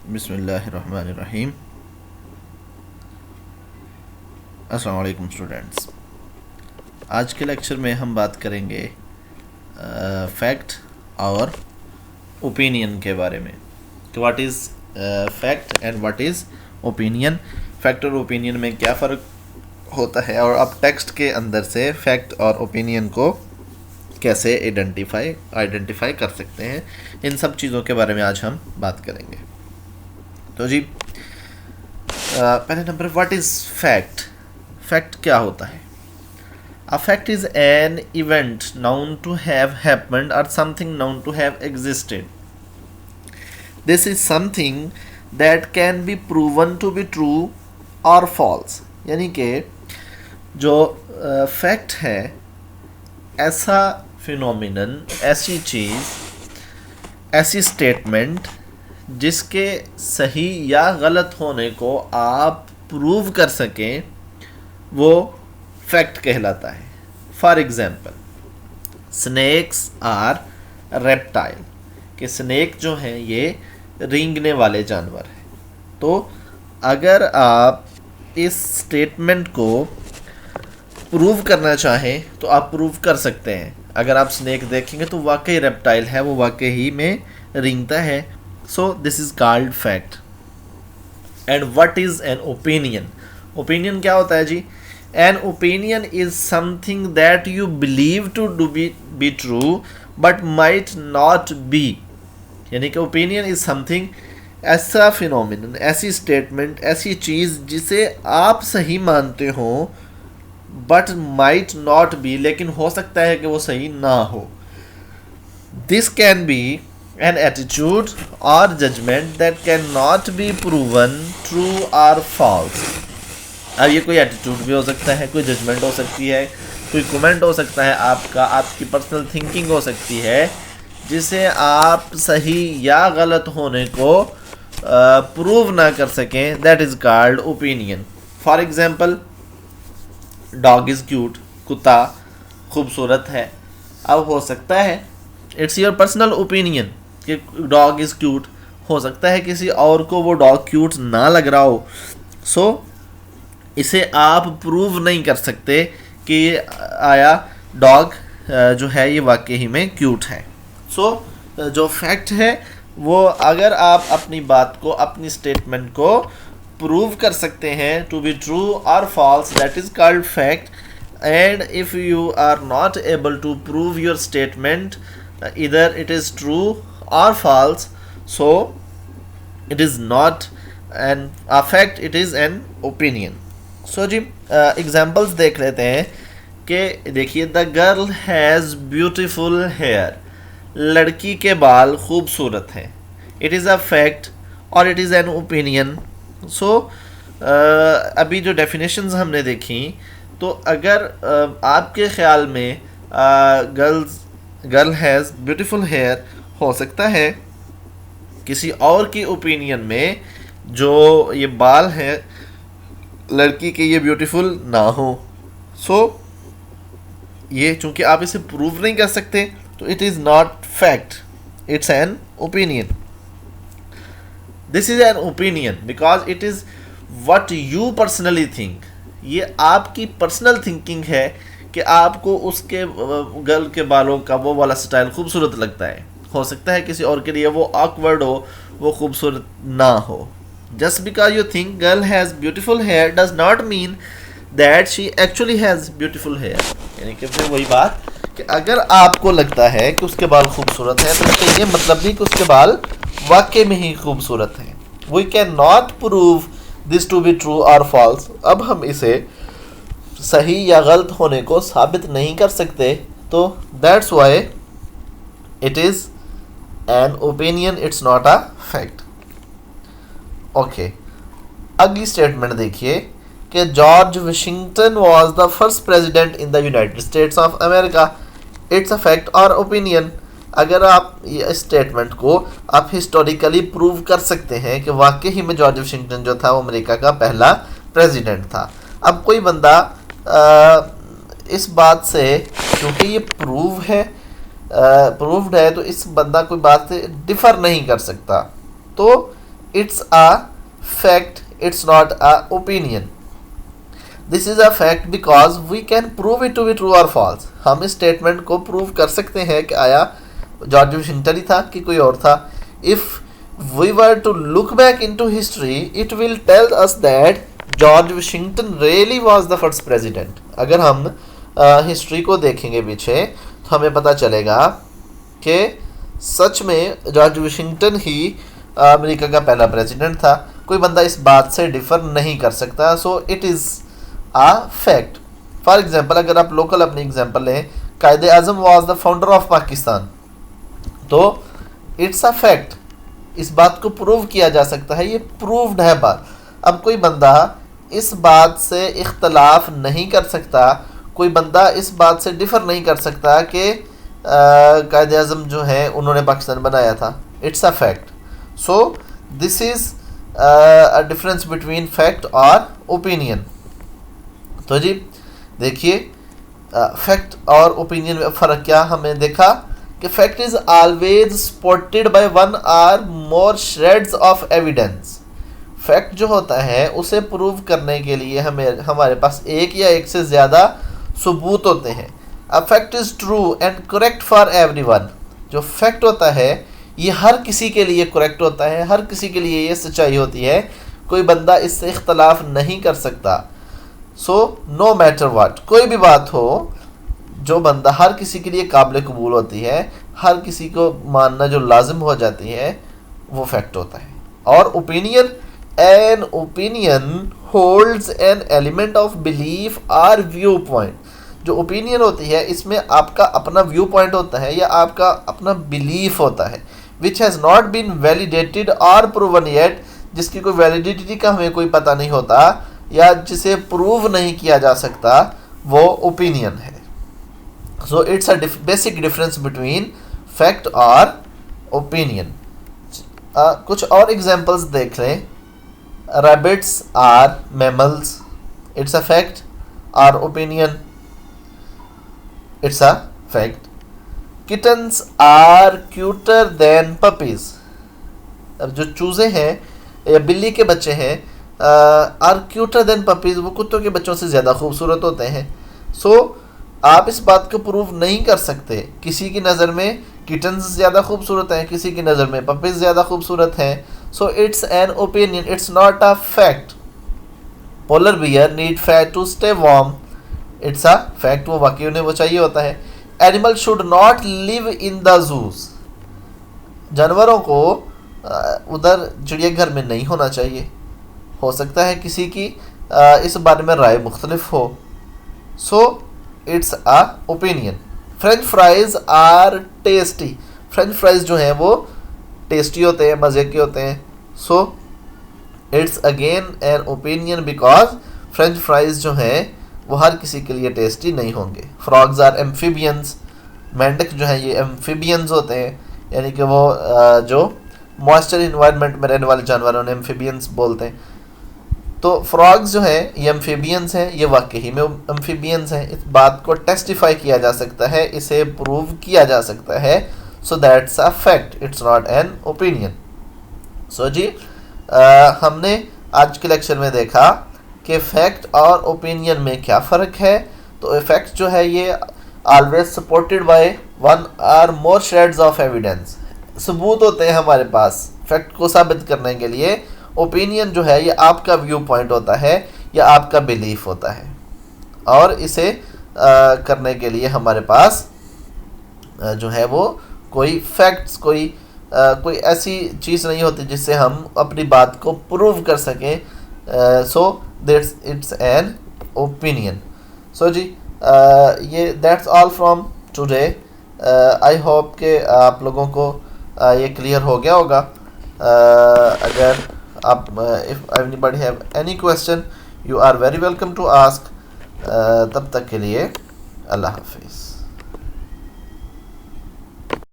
बिस्मिल्लाहिर्रहमानिर्रहीम। अस्सलाम वालेकुम स्टूडेंट्स। आज के लेक्चर में हम बात करेंगे फैक्ट और ओपिनियन के बारे में कि what is fact and what is opinion. Fact और ओपिनियन में क्या फ़र्क होता है और आप टेक्स्ट के अंदर से फैक्ट और ओपिनियन को कैसे आइडेंटिफाई कर सकते हैं, इन सब चीज़ों के बारे में आज हम बात करेंगे। तो जी पहले number, what is fact. Fact क्या होता है? A fact is an event known to have happened or something known to have existed. This is something that can be proven to be true or false. यानी कि जो fact है, ऐसा phenomenon, ऐसी चीज़, ऐसी स्टेटमेंट जिसके सही या गलत होने को आप प्रूव कर सकें, वो फैक्ट कहलाता है। For example, snakes are reptile, कि स्नेक जो हैं ये रेंगने वाले जानवर हैं। तो अगर आप इस स्टेटमेंट को प्रूव करना चाहें तो आप प्रूव कर सकते हैं। अगर आप स्नेक देखेंगे तो वाकई रेप्टाइल है, वो वाकई ही में रेंगता है। So this is called fact. And what is an opinion? Opinion क्या होता है जी? An opinion is something that you believe to be true but might not be. यानी कि ओपिनियन इज समथिंग, ऐसा फिनोमिनन, ऐसी स्टेटमेंट, ऐसी चीज़ जिसे आप सही मानते हो बट माइट नॉट बी, लेकिन हो सकता है कि वो सही ना हो। This can be an attitude or judgment that cannot be proven true or false. अब ये कोई एटीट्यूड भी हो सकता है, कोई जजमेंट हो सकती है, कोई कमेंट हो सकता है आपका, आपकी पर्सनल थिंकिंग हो सकती है जिसे आप सही या गलत होने को प्रूव ना कर सकें। That is called opinion. For example, dog is cute, कुत्ता खूबसूरत है। अब हो सकता है, इट्स योर पर्सनल ओपिनियन कि डॉग इज़ क्यूट, हो सकता है किसी और को वो डॉग क्यूट ना लग रहा हो। सो इसे आप प्रूव नहीं कर सकते कि आया डॉग जो है ये वाकई ही में क्यूट है। सो जो फैक्ट है वो, अगर आप अपनी बात को, अपनी स्टेटमेंट को प्रूव कर सकते हैं टू बी ट्रू और false, that is called fact. And if you are not able to prove your statement, either it is true or false, so it is not an a fact, it is an opinion. So जी examples देख लेते हैं कि देखिए, the girl has beautiful hair, लड़की के बाल खूबसूरत हैं। इट इज़ अ फैक्ट और it is an opinion. So अभी जो डेफिनेशंस हमने देखी, तो अगर आपके ख्याल में गर्ल हैज़ ब्यूटीफुल हेयर, हो सकता है किसी और की ओपिनियन में जो ये बाल हैं लड़की के, ये ब्यूटीफुल ना हो। सो ये चूंकि आप इसे प्रूव नहीं कर सकते, तो it is not fact, it's an opinion. This is an opinion because it is what you personally think. ये आपकी पर्सनल थिंकिंग है कि आपको उसके गर्ल के बालों का वो वाला स्टाइल खूबसूरत लगता है। हो सकता है किसी और के लिए वो ऑकवर्ड हो, वो खूबसूरत ना हो। Just because you think girl has beautiful hair does not mean that she actually has beautiful hair. यानी कि फिर वही बात कि अगर आपको लगता है कि उसके बाल खूबसूरत हैं, तो इसका ये मतलब नहीं कि उसके बाल वाकई में ही खूबसूरत हैं। We can not prove this to be true और फॉल्स। अब हम इसे सही या गलत होने को साबित नहीं कर सकते, तो that's why it is an opinion, it's not a fact. Okay, अगली स्टेटमेंट देखिए कि George Washington was the first president in the United states of America. It's a fact और ओपिनियन। अगर आप ये स्टेटमेंट को आप हिस्टोरिकली प्रूव कर सकते हैं कि वाकई ही में जॉर्ज वाशिंगटन जो था वो अमेरिका का पहला प्रेसिडेंट था। अब कोई बंदा इस बात से, क्योंकि ये प्रूव्ड है, तो इस बंदा कोई बात से डिफ़र नहीं कर सकता। तो it's a fact, it's not a opinion. This is a fact because we can prove it to be true or false. हम इस स्टेटमेंट को प्रूव कर सकते हैं कि आया जॉर्ज वाशिंगटन ही था कि कोई और था. If we were to look back into history, it will tell us that George Washington really was the first president. अगर हम हिस्ट्री को देखेंगे पीछे तो हमें पता चलेगा कि सच में जॉर्ज वाशिंगटन ही अमेरिका का पहला प्रेसिडेंट था. कोई बंदा इस बात से डिफर नहीं कर सकता. So it is a fact. For example अगर आप लोकल अपनी एग्जांपल लें, Quaid e Azam was the founder of Pakistan, तो इट्स अ फैक्ट. इस बात को प्रूव किया जा सकता है, ये प्रूव्ड है बात. अब कोई बंदा इस बात से इख्तलाफ नहीं कर सकता, कोई बंदा इस बात से डिफर नहीं कर सकता कि कायदे आज़म जो है उन्होंने पाकिस्तान बनाया था. It's a fact. So this is a difference between fact और ओपिनियन. तो जी देखिए फैक्ट और ओपिनियन में फ़र्क क्या हमें देखा कि fact is always supported by one और मोर श्रेड्स ऑफ एविडेंस. फैक्ट जो होता है उसे प्रूव करने के लिए हमारे पास एक या एक से ज़्यादा सबूत होते हैं. A fact is true and correct for everyone. जो फैक्ट होता है ये हर किसी के लिए करेक्ट होता है, हर किसी के लिए ये सच्चाई होती है, कोई बंदा इससे इख्तलाफ नहीं कर सकता. सो नो मैटर वाट, कोई भी बात हो, जो बंदा हर किसी के लिए काबिल कबूल होती है, हर किसी को मानना जो लाजिम हो जाती है, वो फैक्ट होता है. और opinion, an opinion holds an element of belief और व्यू पॉइंट. जो ओपिनियन होती है इसमें आपका अपना व्यू पॉइंट होता है या आपका अपना बिलीफ होता है, which has not been validated और प्रूवन येट. जिसकी कोई वैलिडिटी का हमें कोई पता नहीं होता या जिसे प्रूव नहीं किया जा सकता, वो ओपिनियन है. So it's a basic difference between fact और ओपिनियन. कुछ और एग्जांपल्स देख लें. Rabbits are mammals. It's a fact और opinion. It's a fact. Kittens are cuter than puppies. अब जो चूज़े हैं या बिल्ली के बच्चे हैं, आर क्यूटर देन पपीज, वो कुत्तों के बच्चों से ज़्यादा खूबसूरत होते हैं. सो आप इस बात को प्रूव नहीं कर सकते. किसी की नज़र में किटन्स ज़्यादा खूबसूरत हैं, किसी की नज़र में पपीज ज़्यादा खूबसूरत हैं. So it's an opinion, it's not a fact. Polar bear need fat to stay warm. It's a fact, वो वाकई उन्हें वो चाहिए होता है. Animal should not live in the zoos. जानवरों को उधर चिड़ियाघर में नहीं होना चाहिए. हो सकता है किसी की इस बारे में राय मुख्तलिफ हो. So it's a opinion. French fries are tasty. French fries जो हैं वो टेस्टी होते हैं, मज़े के होते हैं. So it's again an opinion because French fries जो हैं वो हर किसी के लिए टेस्टी नहीं होंगे. Frogs are amphibians. मेंढक जो हैं ये एम्फीबियंस होते हैं, यानी कि वो जो मॉइस्चर इन्वायरमेंट में रहने वाले जानवरों ने एम्फीबियंस बोलते हैं. तो फ्रॉग्स जो हैं ये एम्फीबियंस हैं, ये वाकई में एम्फीबियंस हैं. इस बात को टेस्टिफाई किया जा सकता है, इसे प्रूव किया जा सकता है. So that's a fact, it's not an opinion. So जी हमने आज के लेक्चर में देखा कि फैक्ट और ओपिनियन में क्या फ़र्क है. तो फैक्ट जो है ये ऑलवेज सपोर्टेड बाय वन और मोर शेड्स ऑफ एविडेंस. सबूत होते हैं हमारे पास फैक्ट को साबित करने के लिए. ओपिनियन जो है ये आपका व्यू पॉइंट होता है या आपका बिलीफ होता है, और इसे करने के लिए हमारे पास जो है वो कोई फैक्ट्स, कोई ऐसी चीज़ नहीं होती जिससे हम अपनी बात को प्रूव कर सकें. So that's it's an opinion. So जी ये that's all from today. I hope कि आप लोगों को ये क्लियर हो गया होगा. अगर आप if anybody have any question you are very welcome to ask. तब तक के लिए अल्लाह हाफिज़.